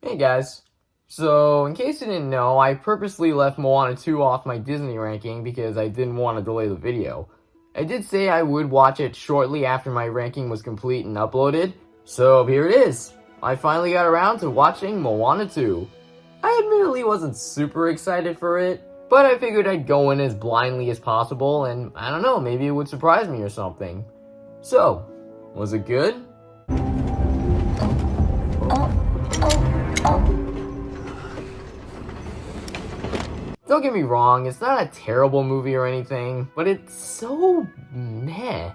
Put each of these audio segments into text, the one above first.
Hey guys. So, in case you didn't know, I purposely left Moana 2 off my Disney ranking because I didn't want to delay the video. I did say I would watch it shortly after my ranking was complete and uploaded, so here it is. I finally got around to watching Moana 2. I admittedly wasn't super excited for it, but I figured I'd go in as blindly as possible and, I don't know, maybe it would surprise me or something. So, was it good? Don't get me wrong, it's not a terrible movie or anything, but it's so meh.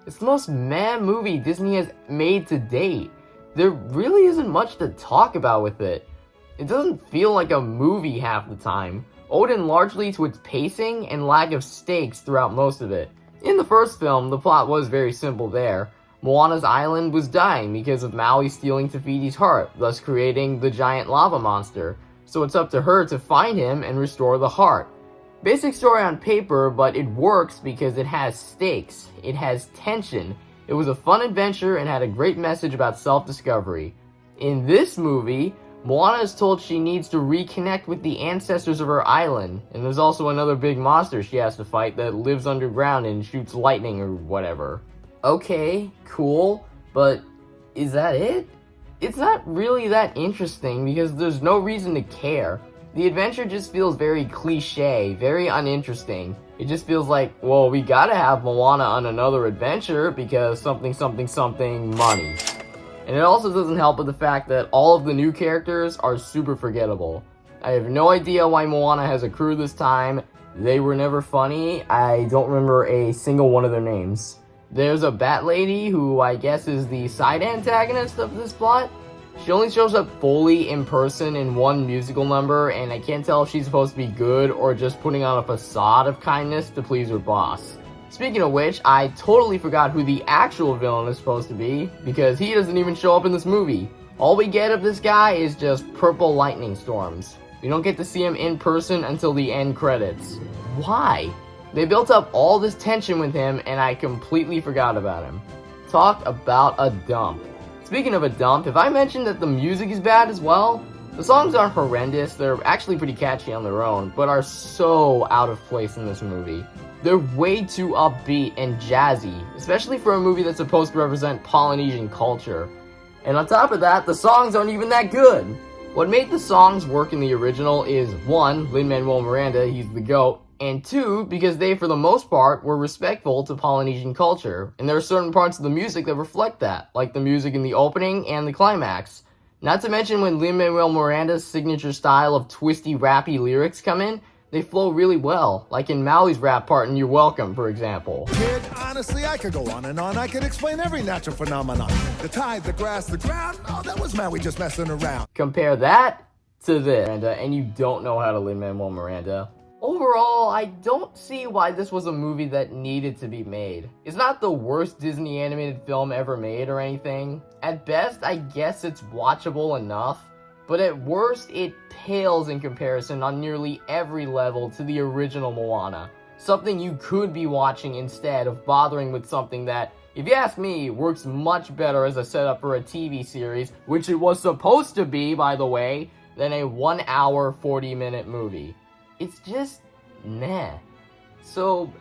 It's the most meh movie Disney has made to date. There really isn't much to talk about with it. It doesn't feel like a movie half the time, owed in largely to its pacing and lack of stakes throughout most of it. In the first film, the plot was very simple there. Moana's island was dying because of Maui stealing Te Fiti's heart, thus creating the giant lava monster. So it's up to her to find him and restore the heart. Basic story on paper, but it works because it has stakes, it has tension, it was a fun adventure and had a great message about self-discovery. In this movie, Moana is told she needs to reconnect with the ancestors of her island, and there's also another big monster she has to fight that lives underground and shoots lightning or whatever. Okay, cool, but is that it? It's not really that interesting because there's no reason to care. The adventure just feels very cliche, very uninteresting. It just feels like, well, we gotta have Moana on another adventure because something money. And it also doesn't help with the fact that all of the new characters are super forgettable. I have no idea why Moana has a crew this time. They were never funny. I don't remember a single one of their names. There's a bat lady who I guess is the side antagonist of this plot. She only shows up fully in person in one musical number, and I can't tell if she's supposed to be good or just putting on a facade of kindness to please her boss. Speaking of which, I totally forgot who the actual villain is supposed to be, because he doesn't even show up in this movie. All we get of this guy is just purple lightning storms. We don't get to see him in person until the end credits. Why? They built up all this tension with him, and I completely forgot about him. Talk about a dump. Speaking of a dump, have I mentioned that the music is bad as well? The songs aren't horrendous, they're actually pretty catchy on their own, but are so out of place in this movie. They're way too upbeat and jazzy, especially for a movie that's supposed to represent Polynesian culture. And on top of that, the songs aren't even that good. What made the songs work in the original is 1, Lin-Manuel Miranda, he's the GOAT, and 2, because they, for the most part, were respectful to Polynesian culture, and there are certain parts of the music that reflect that, like the music in the opening and the climax. Not to mention when Lin-Manuel Miranda's signature style of twisty, rappy lyrics come in, they flow really well, like in Maui's rap part in You're Welcome, for example. Kid, honestly, I could go on and on. I could explain every natural phenomenon. The tide, the grass, the ground. Oh, that was Maui just messing around. Compare that to this, and you don't know how to Lin-Manuel Miranda. Overall, I don't see why this was a movie that needed to be made. It's not the worst Disney animated film ever made or anything. At best, I guess it's watchable enough, but at worst, it pales in comparison on nearly every level to the original Moana. Something you could be watching instead of bothering with something that, if you ask me, works much better as a setup for a TV series, which it was supposed to be, by the way, than a 1 hour, 40-minute movie. It's just meh. So,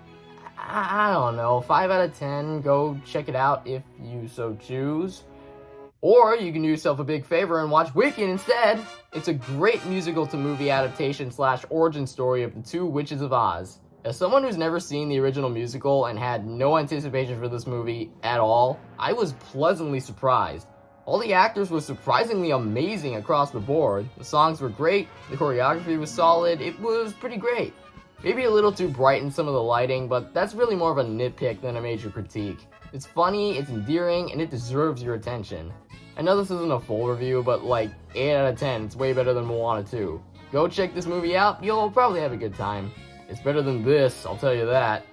I don't know, 5 out of 10, go check it out if you so choose. Or you can do yourself a big favor and watch Wicked instead. It's a great musical to movie adaptation / origin story of the 2 Witches of Oz. As someone who's never seen the original musical and had no anticipation for this movie at all, I was pleasantly surprised. All the actors were surprisingly amazing across the board. The songs were great, the choreography was solid, it was pretty great. Maybe a little too bright in some of the lighting, but that's really more of a nitpick than a major critique. It's funny, it's endearing, and it deserves your attention. I know this isn't a full review, but like 8 out of 10, it's way better than Moana 2. Go check this movie out, you'll probably have a good time. It's better than this, I'll tell you that.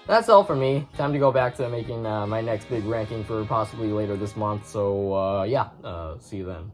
That's all for me. Time to go back to making my next big ranking for possibly later this month, so yeah, see you then.